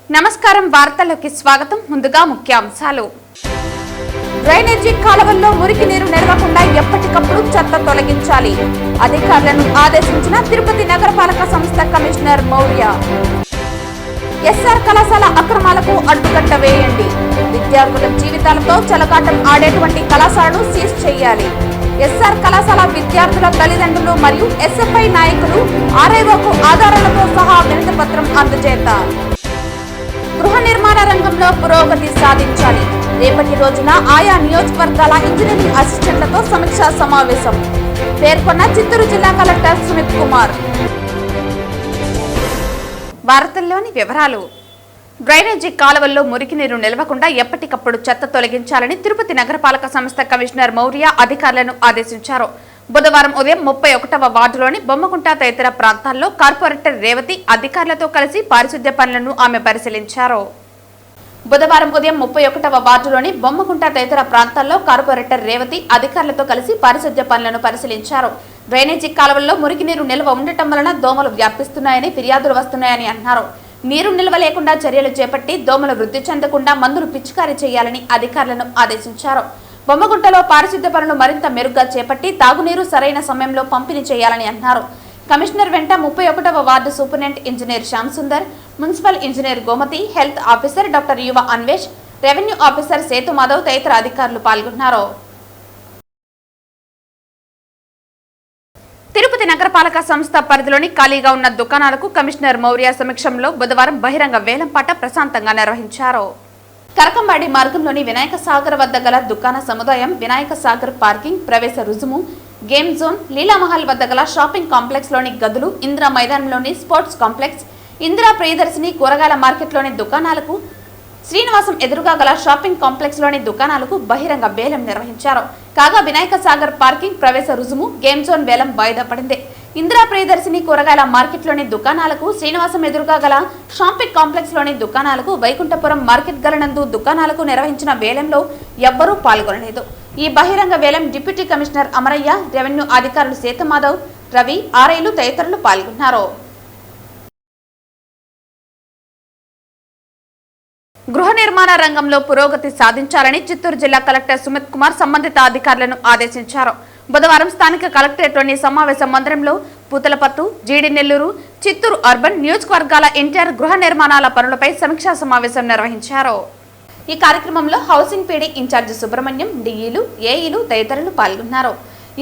నమస్కారం వార్తల్లోకి స్వాగతం. ముందుగా ముఖ్యాంశాలు. డ్రైనేజీ కాలువల్లో మురికి నీరు నిలవకుండా ఎప్పటికప్పుడు చెత్త తొలగించాలి. అధికారులను ఆదేశించిన తిరుపతి నగరపాలక సంస్థ కమిషనర్ మౌర్య. ఎస్ఆర్ కళాశాల అక్రమాలకు అడ్డుకట్ట వేయండి. విద్యార్థుల జీవితాలతో చెలగాటం ఆడేటువంటి కళాశాలను సీజ్ చేయాలి. ఎస్ఆర్ కళాశాల విద్యార్థుల తల్లిదండ్రులు మరియు ఎస్ఎఫ్ఐ నాయకులు ఆర్ఐఓకు ఆధారాలతో సహా వినతి పత్రం అందజేత. గృహ నిర్మాణ రంగంలో పురోగతి సాధించాలి. రేపటి రోజున ఆయా నియోజకవర్గాల ఇంజనీరింగ్ అసిస్టెంట్లతో సమీక్షా సమావేశం పేర్కొన్న చిత్తూరు జిల్లా కలెక్టర్ సుమిత్ కుమార్. వార్తల్లోని వివరాలు. డ్రైనేజీ కాలువల్లో మురికి నీరు నిలవకుండా ఎప్పటికప్పుడు చెత్త తొలగించాలని తిరుపతి నగరపాలక సంస్థ కమిషనర్ మౌర్య అధికారులను ఆదేశించారు. బుధవారం ఉదయం 31వ వార్డులోని బొమ్మగుంట తదితర ప్రాంతాల్లో కార్పొరేటర్ రేవతి అధికారులతో కలిసి పారిశుద్ధ్య పనులను ఆమె పరిశీలించారు. బుధవారం ఉదయం 31వ వార్డులోని బొమ్మగుంట తదితర ప్రాంతాల్లో కార్పొరేటర్ రేవతి అధికారులతో కలిసి పారిశుద్ధ్య పనులను పరిశీలించారు. డ్రైనేజీ కాలువల్లో మురికి నీరు నిల్వ ఉండటం వలన దోమలు వ్యాపిస్తున్నాయని ఫిర్యాదులు వస్తున్నాయని అన్నారు. నీరు నిల్వ లేకుండా చర్యలు చేపట్టి దోమలు వృద్ధి చెందకుండా మందులు పిచికారీ చేయాలని అధికారులను ఆదేశించారు. బొమ్మగుంటలో పారిశుద్ధ్య పనులు మరింత మెరుగ్గా చేపట్టి తాగునీరు సరైన సమయంలో పంపిణీ చేయాలని అన్నారు. కమిషనర్ వెంట 31వ ward superintendent engineer Shyam Sundar, municipal engineer Gomathi, health officer doctor Yuva Anvesh, revenue officer Sethu Madhav తదితర అధికారులు పాల్గొన్నారు. తిరుపతి నగరపాలక సంస్థ పరిధిలోని ఖాళీగా ఉన్న దుకాణాలకు కమిషనర్ మౌర్య సమక్షంలో బుధవారం బహిరంగ వేలంపాట ప్రశాంతంగా నిర్వహించారు. కరకంబాడి మార్గంలోని వినాయక సాగర్ వద్ద గల దుకాణ సముదాయం, వినాయక సాగర్ పార్కింగ్, ప్రవేశ రుజుము, గేమ్ జోన్, లీలామహల్ వద్ద గల షాపింగ్ కాంప్లెక్స్ లోని గదులు, ఇందిరా మైదానంలోని స్పోర్ట్స్ కాంప్లెక్స్, ఇందిరా ప్రియదర్శిని కూరగాయల మార్కెట్లోని దుకాణాలకు, శ్రీనివాసం ఎదురుగా గల షాపింగ్ కాంప్లెక్స్ లోని దుకాణాలకు బహిరంగ వేలం నిర్వహించారు. కాగా వినాయక సాగర్ పార్కింగ్, ప్రవేశ రుజుము, గేమ్ జోన్ వేలం వాయిదా పడింది. ఇందిరా ప్రియదర్శిని కూరగాయల మార్కెట్లోని దుకాణాలకు, శ్రీనివాసం ఎదురుగా గల షాపింగ్ కాంప్లెక్స్ లోని దుకాణాలకు, వైకుంఠపురం మార్కెట్ గలనందు దుకాణాలకు నిర్వహించిన వేలంలో ఎవ్వరూ పాల్గొనలేదు. ఈ బహిరంగ వేలం డిప్యూటీ కమిషనర్ అమరయ్య, రెవెన్యూ అధికారులు సేతు మాధవ్, రవి, ఆర్ఐలు తదితరులు పాల్గొన్నారు. గృహ నిర్మాణ రంగంలో పురోగతి సాధించాలని చిత్తూరు జిల్లా కలెక్టర్ సుమిత్ కుమార్ సంబంధిత అధికారులను ఆదేశించారు. బుధవారం స్థానిక కలెక్టరేట్లోని సమావేశ మందిరంలో పూతలపట్టు, జీడి నెల్లూరు, చిత్తూరు అర్బన్ నియోజకవర్గాల ఎన్టీఆర్ గృహ నిర్మాణాల పనులపై సమీక్షా సమావేశం నిర్వహించారు. ఈ కార్యక్రమంలో హౌసింగ్ పీడీ ఇన్ఛార్జి సుబ్రహ్మణ్యం, డిఈలు, ఏఈలు తదితరులు పాల్గొన్నారు.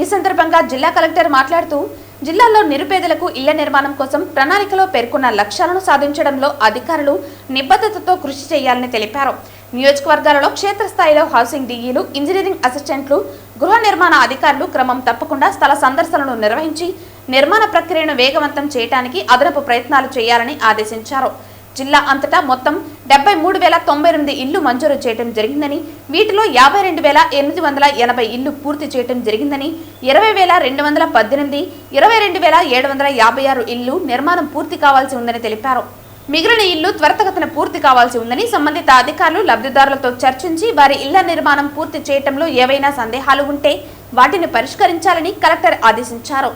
ఈ సందర్భంగా జిల్లా కలెక్టర్ మాట్లాడుతూ, జిల్లాలో నిరుపేదలకు ఇళ్ల నిర్మాణం కోసం ప్రణాళికలో పేర్కొన్న లక్ష్యాలను సాధించడంలో అధికారులు నిబద్ధతతో కృషి చేయాలని తెలిపారు. నియోజకవర్గాలలో క్షేత్రస్థాయిలో హౌసింగ్ డిఈలు, ఇంజనీరింగ్ అసిస్టెంట్లు, గృహ నిర్మాణ అధికారులు క్రమం తప్పకుండా స్థల సందర్శనలు నిర్వహించి నిర్మాణ ప్రక్రియను వేగవంతం చేయడానికి అదనపు ప్రయత్నాలు చేయాలని ఆదేశించారు. జిల్లా అంతటా మొత్తం 73,098 ఇళ్లు మంజూరు చేయడం జరిగిందని, వీటిలో 52,880 ఇళ్లు పూర్తి చేయడం జరిగిందని, 20,218, 22,756 ఇళ్లు నిర్మాణం పూర్తి కావాల్సి ఉందని తెలిపారు. మిగిలిన ఇళ్లు త్వరితగతిన పూర్తి కావాల్సి ఉందని సంబంధిత అధికారులు లబ్ధిదారులతో చర్చించి వారి ఇళ్ల నిర్మాణం పూర్తి చేయడంలో ఏవైనా సందేహాలు ఉంటే వాటిని పరిష్కరించాలని కలెక్టర్ ఆదేశించారు.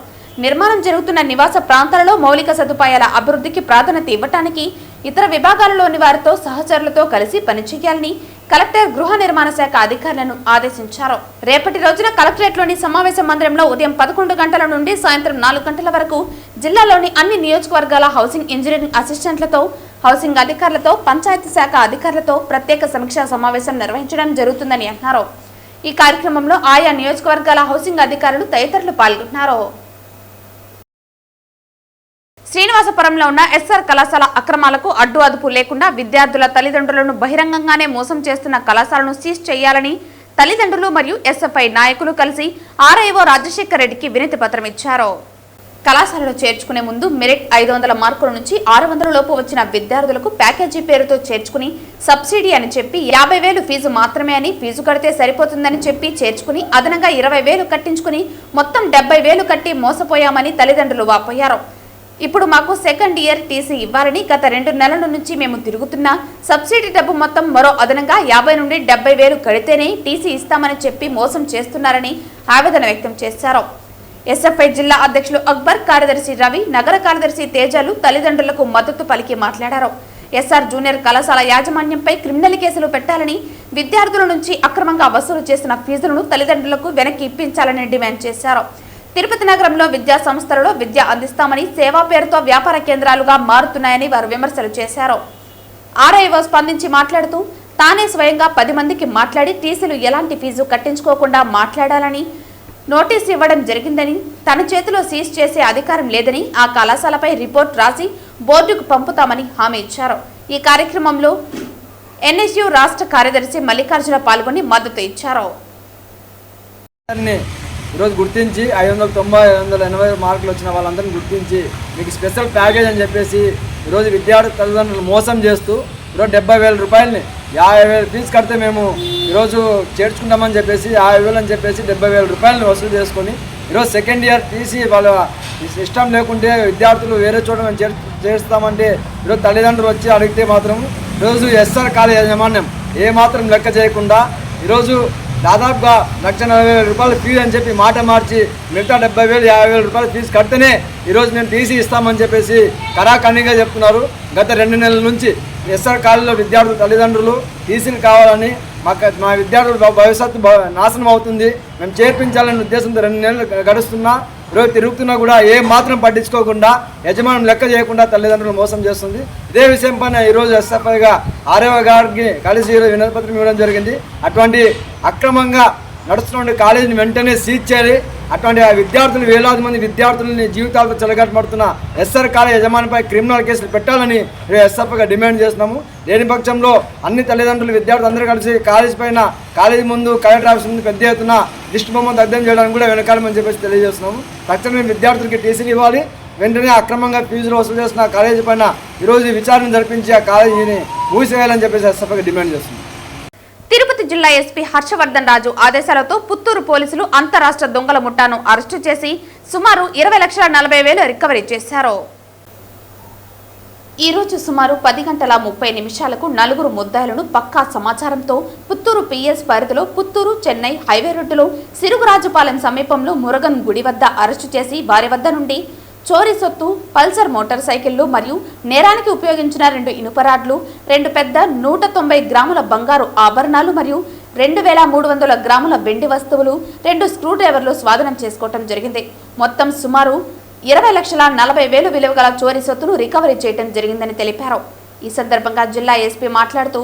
నిర్మాణం జరుగుతున్న నివాస ప్రాంతాలలో మౌలిక సదుపాయాల అభివృద్ధికి ప్రాధాన్యత ఇవ్వటానికి ఇతర విభాగాలలోని వారితో సహచరులతో కలిసి పనిచేయాలని కలెక్టర్ గృహ నిర్మాణ శాఖ అధికారులను ఆదేశించారు. రేపటి రోజున కలెక్టరేట్లోని సమావేశ మందిరంలో ఉదయం 11 గంటల నుండి సాయంత్రం 4 గంటల వరకు జిల్లాలోని అన్ని నియోజకవర్గాల హౌసింగ్ ఇంజనీరింగ్ అసిస్టెంట్లతో, హౌసింగ్ అధికారులతో, పంచాయతీ శాఖ అధికారులతో ప్రత్యేక సమీక్షా సమావేశం నిర్వహించడం జరుగుతుందని అన్నారు. ఈ కార్యక్రమంలో ఆయా నియోజకవర్గాల హౌసింగ్ అధికారులు తదితరులు పాల్గొన్నారు. శ్రీనివాసపురంలో ఉన్న ఎస్ఆర్ కళాశాల అక్రమాలకు అడ్డు అదుపు లేకుండా విద్యార్థుల తల్లిదండ్రులను బహిరంగంగానే మోసం చేస్తున్న కళాశాలను సీజ్ చేయాలని తల్లిదండ్రులు మరియు ఎస్ఎఫ్ఐ నాయకులు కలిసి ఆర్ఐఓ రాజశేఖర్ రెడ్డికి వినతి పత్రం ఇచ్చారు. కళాశాలలో చేర్చుకునే ముందు మెరిట్ 500 మార్కుల నుంచి 600 లోపు వచ్చిన విద్యార్థులకు ప్యాకేజీ పేరుతో చేర్చుకుని సబ్సిడీ అని చెప్పి 50,000 ఫీజు మాత్రమే అని, ఫీజు కడితే సరిపోతుందని చెప్పి చేర్చుకుని అదనంగా 20,000 కట్టించుకుని మొత్తం 70,000 కట్టి మోసపోయామని తల్లిదండ్రులు వాపోయారు. ఇప్పుడు మాకు సెకండ్ ఇయర్ టీసీ ఇవ్వాలని గత 2 నెలల నుంచి మేము తిరుగుతున్నా సబ్సిడీ డబ్బు మొత్తం మరో అదనంగా 50 నుండి 70,000 కడితేనే టీసీ ఇస్తామని చెప్పి మోసం చేస్తున్నారని ఆవేదన వ్యక్తం చేశారు. ఎస్ఎఫ్ఐ జిల్లా అధ్యక్షులు అక్బర్, కార్యదర్శి రవి, నగర కార్యదర్శి తేజాలు తల్లిదండ్రులకు మద్దతు పలికి మాట్లాడారు. ఎస్ఆర్ జూనియర్ కళాశాల యాజమాన్యంపై క్రిమినల్ కేసులు పెట్టాలని, విద్యార్థుల నుంచి అక్రమంగా వసూలు చేసిన ఫీజులను తల్లిదండ్రులకు వెనక్కి ఇప్పించాలని డిమాండ్ చేశారు. తిరుపతి నగరంలో విద్యా సంస్థలలో విద్య అందిస్తామని సేవా పేరుతో వ్యాపార కేంద్రాలుగా మారుతున్నాయని వారు విమర్శలు చేశారు. ఆర్ఐఓ స్పందించి మాట్లాడుతూ తానే స్వయంగా 10 మందికి మాట్లాడి టీసీలు ఎలాంటి ఫీజు కట్టించుకోకుండా మాట్లాడాలని నోటీసు ఇవ్వడం జరిగిందని, తన చేతిలో సీజ్ చేసే అధికారం లేదని, ఆ కళాశాలపై రిపోర్ట్ రాసి బోర్డుకు పంపుతామని హామీ ఇచ్చారు. ఈ కార్యక్రమంలో ఎన్ఎస్యు రాష్ట్ర కార్యదర్శి మల్లికార్జున పాల్గొని మద్దతు ఇచ్చారు. ఈరోజు గుర్తించి 590, 580 మార్కులు వచ్చిన వాళ్ళందరినీ గుర్తించి మీకు స్పెషల్ ప్యాకేజ్ అని చెప్పేసి ఈరోజు విద్యార్థి తల్లిదండ్రులు మోసం చేస్తూ ఈరోజు 70,000 రూపాయలని 50,000 ఫీజు కడితే మేము ఈరోజు చేర్చుకుంటామని చెప్పేసి 50,000 అని చెప్పేసి 70,000 రూపాయలని వసూలు చేసుకొని ఈరోజు సెకండ్ ఇయర్ టీసీ వాళ్ళ ఇష్టం లేకుంటే విద్యార్థులు వేరే చోట మేము చేస్తామంటే ఈరోజు తల్లిదండ్రులు వచ్చి అడిగితే మాత్రం ఈరోజు ఎస్ఆర్ కాలేజ్ యాజమాన్యం ఏమాత్రం లెక్క చేయకుండా ఈరోజు దాదాపుగా 1,40,000 రూపాయల ఫీజు అని చెప్పి మాట మార్చి మిగతా 70,000, 50,000 రూపాయల ఫీజు కడితేనే ఈరోజు మేము టీసీ ఇస్తామని చెప్పేసి కరాఖండిగా చెప్తున్నారు. గత 2 నెలల నుంచి ఎస్ఆర్ కాలేజీలో విద్యార్థుల తల్లిదండ్రులు టీసీలు కావాలని, మా విద్యార్థుల భవిష్యత్తు నాశనం అవుతుంది, మేము చేర్పించాలనే ఉద్దేశంతో 2 నెలలు గడుస్తున్నా ఈరోజు తిరుగుతున్నా కూడా ఏం మాత్రం పట్టించుకోకుండా యజమానం లెక్క చేయకుండా తల్లిదండ్రులు మోసం చేస్తుంది. ఇదే విషయం పైన ఈరోజు ఎస్ఎఫ్ఐగా ఆర్ఐఓ గారికి కలిసి ఈరోజు వినతిపత్రం ఇవ్వడం జరిగింది. అటువంటి అక్రమంగా నడుస్తున్న కాలేజీని వెంటనే సీజ్ చేయాలి. అటువంటి ఆ విద్యార్థులు, వేలాది మంది విద్యార్థులని జీవితాలతో చెలగట్టుబడుతున్న ఎస్ఆర్ కాలేజ్ యజమానిపై క్రిమినల్ కేసులు పెట్టాలని ఎస్ఎఫ్ఐగా డిమాండ్ చేస్తున్నాము. లేని పక్షంలో అన్ని తల్లిదండ్రులు, విద్యార్థులు అందరూ కలిసి కాలేజీ ముందు, కలెక్టర్ ఆఫీస్ ముందు పెద్ద ఎత్తున దిష్టి బొమ్మ దగ్ధం చేయడానికి కూడా వెనకాలమని చెప్పేసి తెలియజేస్తున్నాము. తక్షణమే విద్యార్థులకి టీసీలు ఇవ్వాలి. వెంటనే అక్రమంగా ఫీజులు వసూలు చేస్తున్న కాలేజీ పైన ఈరోజు విచారణ జరిపించి ఆ కాలేజీని మూసివేయాలని చెప్పేసి ఎస్ఎఫ్ఐగా డిమాండ్ చేస్తున్నాం. తిరుపతి జిల్లా ఎస్పీ హర్షవర్ధన్ రాజు ఆదేశాలతో పుత్తూరు పోలీసులు అంతరాష్ట్ర దొంగల ముఠాను అరెస్టు చేసి సుమారు 20,40,000 రికవరీ చేశారు. ఈ రోజు సుమారు 10:30 నలుగురు ముద్దాయిలను పక్కా సమాచారంతో పుత్తూరు పిఎస్ పరిధిలో పుత్తూరు చెన్నై హైవే రోడ్డులో సిరుగురాజుపాలెం సమీపంలో మురగన్ గుడి వద్ద అరెస్టు చేసి వారి వద్ద నుండి చోరీ సొత్తు, పల్సర్ మోటార్ సైకిళ్లు మరియు నేరానికి ఉపయోగించిన 2 ఇనుప రాడ్లు, 2 పెద్ద 190 గ్రాముల బంగారు ఆభరణాలు మరియు 2,300 గ్రాముల వెండి వస్తువులు, 2 స్క్రూ డ్రైవర్లు స్వాధీనం చేసుకోవడం జరిగింది. మొత్తం సుమారు 20,40,000 విలువ గల చోరీ సొత్తును రికవరీ చేయడం జరిగిందని తెలిపారు. ఈ సందర్భంగా జిల్లా ఎస్పీ మాట్లాడుతూ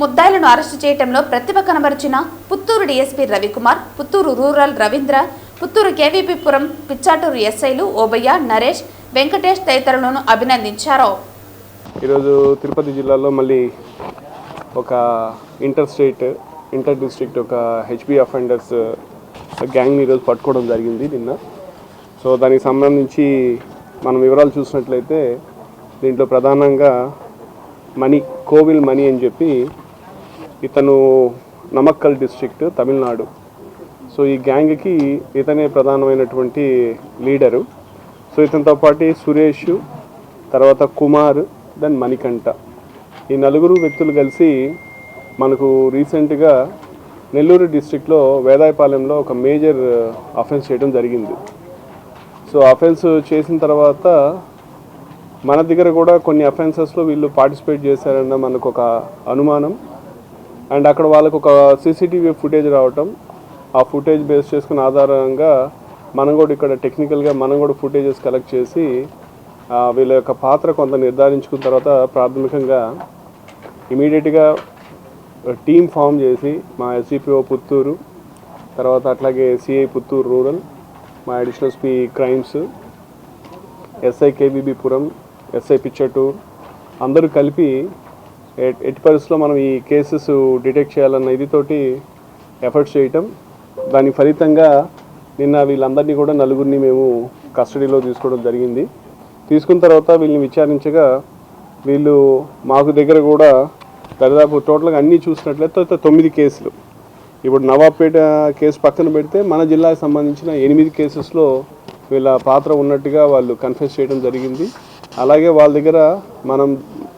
ముద్దాయిలను అరెస్టు చేయడంలో ప్రతిభ కనబరిచిన పుత్తూరు డీఎస్పీ రవికుమార్, పుత్తూరు రూరల్ రవీంద్ర, పుత్తూరు కేవీపీపురం పిచ్చాటూరు ఎస్ఐలు ఓబయ్య, నరేష్, వెంకటేష్ తదితరులను అభినందించారు. ఈరోజు తిరుపతి జిల్లాలో మళ్ళీ ఒక ఇంటర్ డిస్ట్రిక్ట్ ఒక హెచ్బి అఫెండర్స్ గ్యాంగ్ ఈరోజు పట్టుకోవడం జరిగింది నిన్న. సో దానికి సంబంధించి మనం వివరాలు చూసినట్లయితే దీంట్లో ప్రధానంగా కోవిల్ మనీ అని చెప్పి ఇతను నమక్కల్ డిస్ట్రిక్ట్ తమిళనాడు. సో ఈ గ్యాంగ్కి ఇతనే ప్రధానమైనటువంటి లీడరు. సో ఇతనితో పాటు సురేష్, తర్వాత కుమార్, దెన్ మణికంఠ, ఈ 4 వ్యక్తులు కలిసి మనకు రీసెంట్గా నెల్లూరు డిస్ట్రిక్ట్లో వేదాయపాలెంలో ఒక మేజర్ అఫెన్స్ చేయడం జరిగింది. సో అఫెన్స్ చేసిన తర్వాత మన దగ్గర కూడా కొన్ని అఫెన్సెస్లో వీళ్ళు పార్టిసిపేట్ చేశారన్న మనకు ఒక అనుమానం. అండ్ అక్కడ వాళ్ళకు ఒక సీసీటీవీ ఫుటేజ్ రావటం, ఆ ఫుటేజ్ బేస్ చేసుకున్న ఆధారంగా మనం కూడా ఇక్కడ టెక్నికల్గా మనం కూడా ఫుటేజెస్ కలెక్ట్ చేసి వీళ్ళ యొక్క పాత్ర కొంత నిర్ధారించుకున్న తర్వాత ప్రాథమికంగా ఇమీడియట్గా టీమ్ ఫామ్ చేసి మా ఎస్సీపీఓ పుత్తూరు, తర్వాత అట్లాగే సిఐ పుత్తూరు రూరల్, మా additional SP crimes, SI KVBPuram, SI Pichatur అందరూ కలిపి ఎట్టి పరిస్థితుల్లో మనం ఈ కేసెస్ డిటెక్ట్ చేయాలన్న ఇదితోటి ఎఫర్ట్స్ చేయటం. దాని ఫలితంగా నిన్న వీళ్ళందరినీ కూడా 4 మేము కస్టడీలో తీసుకోవడం జరిగింది. తీసుకున్న తర్వాత వీళ్ళని విచారించగా వీళ్ళు మాకు దగ్గర కూడా దాదాపు టోటల్గా అన్నీ చూసినట్లయితే 9 కేసులు. ఇప్పుడు నవాబ్పేట కేసు పక్కన పెడితే మన జిల్లాకు సంబంధించిన 8 కేసెస్లో వీళ్ళ పాత్ర ఉన్నట్టుగా వాళ్ళు కన్ఫెస్ చేయడం జరిగింది. అలాగే వాళ్ళ దగ్గర మనం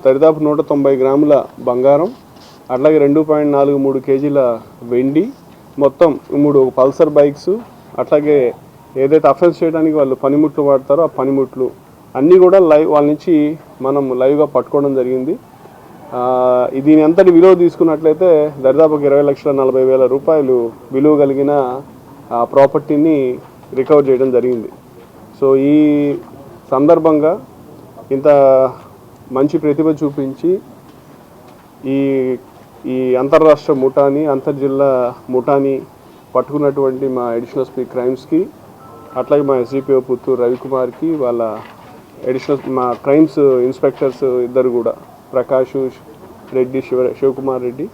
దాదాపు 190 గ్రాముల బంగారం, అట్లాగే 2.43 కేజీల వెండి, మొత్తం 3 పల్సర్ బైక్స్, అట్లాగే ఏదైతే అఫెన్స్ చేయడానికి వాళ్ళు పనిముట్లు వాడతారో ఆ పనిముట్లు అన్నీ కూడా వాళ్ళ నుంచి మనం లైవ్గా పట్టుకోవడం జరిగింది. దీని అంతటి విలువ తీసుకున్నట్లయితే దరిదాపుకి 20,40,000 రూపాయలు విలువ కలిగిన ప్రాపర్టీని రికవర్ చేయడం జరిగింది. సో ఈ సందర్భంగా ఇంత మంచి ప్రతిభ చూపించి ఈ అంతర్రాష్ట్ర ముఠాని అంతర్జిల్లా ముఠాని పట్టుకున్నటువంటి మా అడిషనల్ స్పీ క్రైమ్స్కి, అట్లాగే మా ఎస్డిపిఓ పుత్తూరు రవికుమార్కి, వాళ్ళ అడిషనల్ మా క్రైమ్స్ ఇన్స్పెక్టర్స్ ఇద్దరు కూడా ప్రకాష్ రెడ్డి, శివకుమార్ రెడ్డి,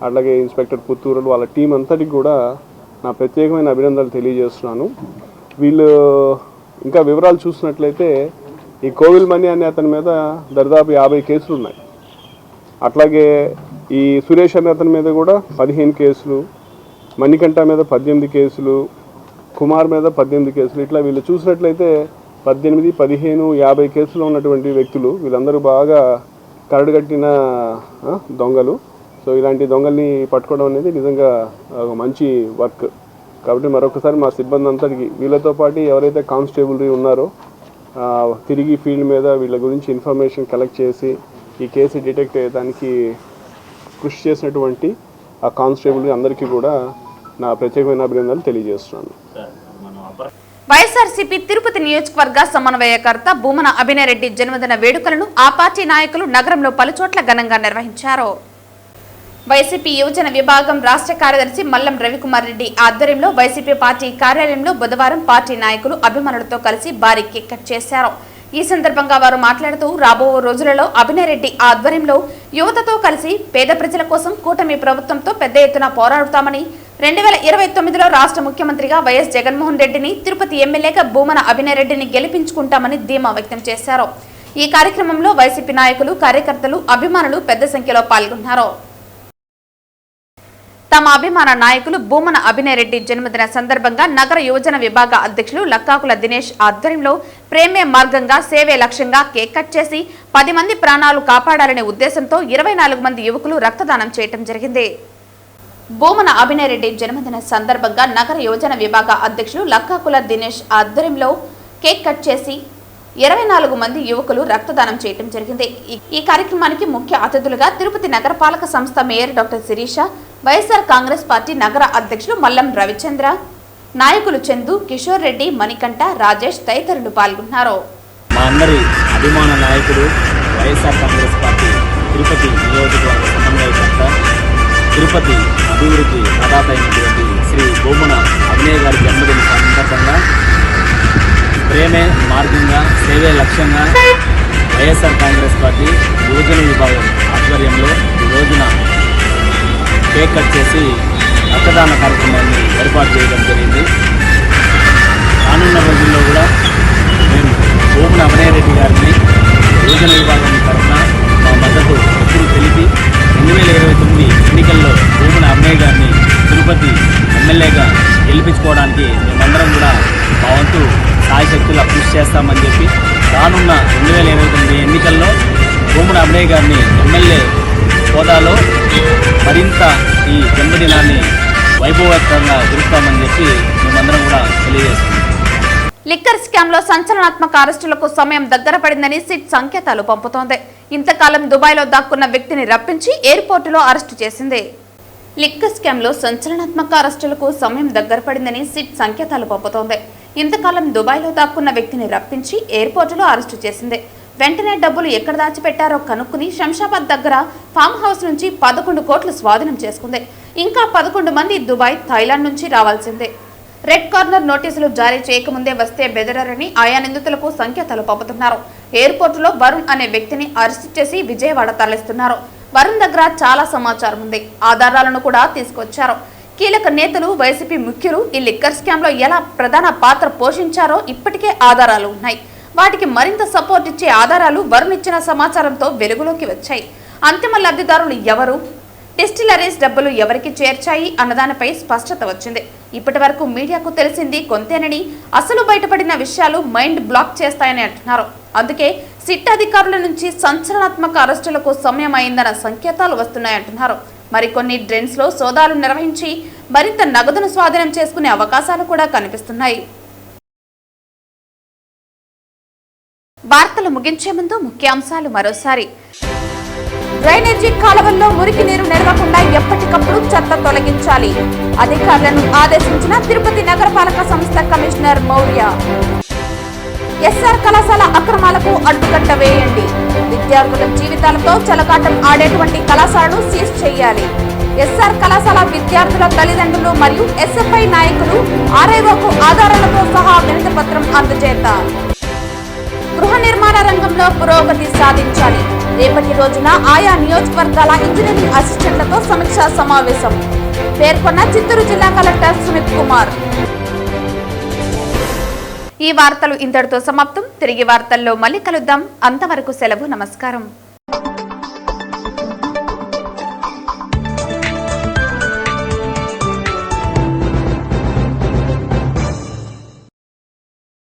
అట్లాగే ఇన్స్పెక్టర్ పుత్తూరు, వాళ్ళ టీం అంతటికి కూడా నా ప్రత్యేకమైన అభినందనలు తెలియజేస్తున్నాను. వీళ్ళు ఇంకా వివరాలు చూసినట్లయితే ఈ కోవిల్ మనీ అనే అతని మీద దరిదాపు 50 కేసులు ఉన్నాయి. అట్లాగే ఈ సురేష్ అనే అతని మీద కూడా 15 కేసులు, మణికంఠ మీద 18 కేసులు, కుమార్ మీద 18 కేసులు. ఇట్లా వీళ్ళు చూసినట్లయితే 18, 15, 50 కేసులు ఉన్నటువంటి వ్యక్తులు. వీళ్ళందరూ బాగా కరడుగట్టిన దొంగలు. సో ఇలాంటి దొంగల్ని పట్టుకోవడం అనేది నిజంగా ఒక మంచి వర్క్. కాబట్టి మరొకసారి మా సిబ్బంది అంతటికి, వీళ్ళతో పాటు ఎవరైతే కానిస్టేబుల్ ఉన్నారో తిరిగి ఫీల్డ్ మీద వీళ్ళ గురించి ఇన్ఫర్మేషన్ కలెక్ట్ చేసి ఈ కేసు డిటెక్ట్ అయ్యేదానికి కృషి చేసినటువంటి ఆ కానిస్టేబుల్ అందరికీ కూడా నా ప్రత్యేకమైన అభినందనలు తెలియజేస్తున్నాను. వైఎస్ఆర్సీపీ తిరుపతి నియోజకవర్గ సమన్వయకర్త భూమన అభినయ్ రెడ్డి జన్మదిన వేడుకలను ఆ పార్టీ నాయకులు నగరంలో పలుచోట్ల ఘనంగా నిర్వహించారు. వైసీపీ యువజన విభాగం రాష్ట్ర కార్యదర్శి మల్లం రవికుమార్ రెడ్డి ఆధ్వర్యంలో వైసీపీ పార్టీ కార్యాలయంలో బుధవారం పార్టీ నాయకులు అభిమానులతో కలిసి భారీ కేక్ కట్ చేశారు. ఈ సందర్భంగా వారు మాట్లాడుతూ రాబో రోజులలో అభినయ్ రెడ్డి ఆధ్వర్యంలో యువతతో కలిసి పేద ప్రజల కోసం కూటమి ప్రభుత్వంతో పెద్ద ఎత్తున పోరాడుతామని, 2029లో రాష్ట్ర ముఖ్యమంత్రిగా వైఎస్ జగన్మోహన్ రెడ్డిని, తిరుపతి ఎమ్మెల్యేగా భూమన అభినయ్ రెడ్డిని గెలిపించుకుంటామని ధీమా వ్యక్తం చేశారు. ఈ కార్యక్రమంలో వైసీపీ నాయకులు, కార్యకర్తలు, అభిమానులు పెద్ద సంఖ్యలో పాల్గొన్నారు. తమ అభిమాన నాయకులు భూమన అభినయ్ రెడ్డి జన్మదిన సందర్భంగా నగర యువజన విభాగ అధ్యక్షులు లక్కాకుల దినేష్ ఆధ్వర్యంలో ప్రేమే మార్గంగా సేవే లక్ష్యంగా కేక్ కట్ చేసి 10 మంది ప్రాణాలు కాపాడాలనే ఉద్దేశంతో 24 మంది యువకులు రక్తదానం చేయడం జరిగింది. భూమన అభినయ్ రెడ్డి జన్మదిన సందర్భంగా నగర యువజన విభాగ అధ్యక్షులు లక్కాకుల దినేష్ ఆధ్వర్యంలో కేక్ కట్ చేసి 24 మంది యువకులు రక్తదానం చేయడం జరిగింది. ఈ కార్యక్రమానికి ముఖ్య అతిథులుగా తిరుపతి నగరపాలక సంస్థ mayor doctor Sirisha, YSR Congress party నగర అధ్యక్షులు మల్లం రవిచంద్ర, నాయకులు చందు, కిషోర్ రెడ్డి, మణికంఠ, రాజేష్ తదితరులు పాల్గొన్నారు. మా అందరి అభిమాన నాయకుడు వైఎస్ఆర్ కాంగ్రెస్ పార్టీ తిరుపతి నియోజకవర్గ సమన్వయకర్త, తిరుపతి అభివృద్ధి ప్రదాత అయినటువంటి శ్రీ భూమన అభినయ్ గారి జన్మదిన సందర్భంగా ప్రేమే మార్గంగా సేవే లక్ష్యంగా వైఎస్ఆర్ కాంగ్రెస్ పార్టీ యువజన విభాగం ఆధ్వర్యంలో ఈ రోజున కేక్ కట్ చేసి రక్తదాన కార్యక్రమాన్ని ఏర్పాటు చేయడం జరిగింది. రానున్న రోజుల్లో కూడా మేము భూమన అభినయ్ రెడ్డి గారిని యువజన విభాగం తరఫున మా మద్దతు ఎప్పుడు తెలిపి 2029 ఎన్నికల్లో భూమన అభినయ్ గారిని తిరుపతి ఎమ్మెల్యేగా గెలిపించుకోవడానికి మేమందరం కూడా మా వంతు సాయశక్తులా కృషి చేస్తామని చెప్పి రానున్న 2029 ఎన్నికల్లో భూమన అభినయ్ గారిని ఎమ్మెల్యే హోదాలో మరింత ఈ జన్మదినాన్ని వైభవోపేతంగా జరుపుతామని చెప్పి మేమందరం కూడా తెలియజేస్తున్నాం. లిక్కర్ స్కామ్ లో సంచలనాత్మక అరెస్టులకు సమయం దగ్గర పడిందని సిట్ సంకేతాలు పంపుతోంది. ఇంతకాలం దుబాయ్లో దాక్కున్న వ్యక్తిని రప్పించి ఎయిర్పోర్టులో అరెస్టు చేసింది. లిక్కర్ స్కామ్ లో సంచలనాత్మక అరెస్టులకు సమయం దగ్గర పడిందని సిట్ సంకేతాలు పంపుతోంది. ఇంతకాలం దుబాయ్లో దాక్కున్న వ్యక్తిని రప్పించి ఎయిర్పోర్టులో అరెస్టు చేసింది. వెంటనే డబ్బులు ఎక్కడ దాచిపెట్టారో కనుక్కుని శంషాబాద్ దగ్గర ఫామ్ హౌస్ నుంచి 11 కోట్లు స్వాధీనం చేసుకుంది. ఇంకా 11 మంది దుబాయ్, థాయిలాండ్ నుంచి రావాల్సిందే. రెడ్ కార్నర్ నోటీసులు జారీ చేయకముందే వస్తే బెదరని ఆయా నిందితులకు సంకేతాలు పంపుతున్నారు. ఎయిర్పోర్టులో వరుణ్ అనే వ్యక్తిని అరెస్టు చేసి విజయవాడ తరలిస్తున్నారు. వరుణ్ దగ్గర చాలా సమాచారం ఉంది. ఆధారాలను కూడా తీసుకొచ్చారు. కీలక నేతలు, వైసీపీ ముఖ్యులు ఈ లిక్కర్ స్కామ్ లో ఎలా ప్రధాన పాత్ర పోషించారో ఇప్పటికే ఆధారాలు ఉన్నాయి. వాటికి మరింత సపోర్ట్ ఇచ్చే ఆధారాలు వరుణ్ ఇచ్చిన సమాచారంతో వెలుగులోకి వచ్చాయి. అంతిమ లబ్ధిదారులు ఎవరు, డిస్టిలరీస్ డబ్బులు ఎవరికి చేర్చాయి అన్నదానిపై స్పష్టత వచ్చింది. ఇప్పటి వరకు మీడియాకు తెలిసింది కొంతేనని, అసలు బయటపడిన విషయాలు మైండ్ బ్లాక్ చేస్తాయని అంటున్నారు. అందుకే సిట్ అధికారుల నుంచి సంచలనాత్మక అరెస్టులకు సమయం అయిందన్న సంకేతాలు వస్తున్నాయంటున్నారు. మరికొన్ని డ్రెన్స్ లో సోదాలు నిర్వహించి మరింత నగదును స్వాధీనం చేసుకునే అవకాశాలు కూడా కనిపిస్తున్నాయి. వార్తలు ముగించే ముందు ముఖ్యాంశాలు మరోసారి. డ్రైనేజీ కాలువల్లో మురికి నీరు నిలవకుండా ఎప్పటికప్పుడు చెత్త తొలగించాలి. అధికారులను ఆదేశించిన తిరుపతి నగరపాలక సంస్థ కమిషనర్ మౌర్య. ఎస్ఆర్ కళాశాల అక్రమాలకు అడ్డుకట్ట వేయండి. విద్యార్థుల జీవితాలతో చెలగాటం ఆడేటువంటి కళాశాలను సీజ్ చేయాలి. ఎస్ఆర్ కళాశాల విద్యార్థుల తల్లిదండ్రులు మరియు ఎస్ఎఫ్ఐ నాయకులు ఆర్ఐఓకు ఆధారాలతో సహా వినతి పత్రం అందజేత. గృహ నిర్మాణ రంగంలో పురోగతి సాధించాలి. రేపటి రోజున ఆయా నియోజకవర్గాల ఇంజనీరింగ్ అసిస్టెంట్లతో సమీక్షా సమావేశం పేర్కొన్న చిత్తూరు జిల్లా కలెక్టర్ సుమిత్ కుమార్. ఈ వార్తలు ఇంతటితో సమాప్తం. తిరిగి వార్తల్లో మళ్ళీ కలుద్దాం. అంతవరకు సెలవు. నమస్కారం.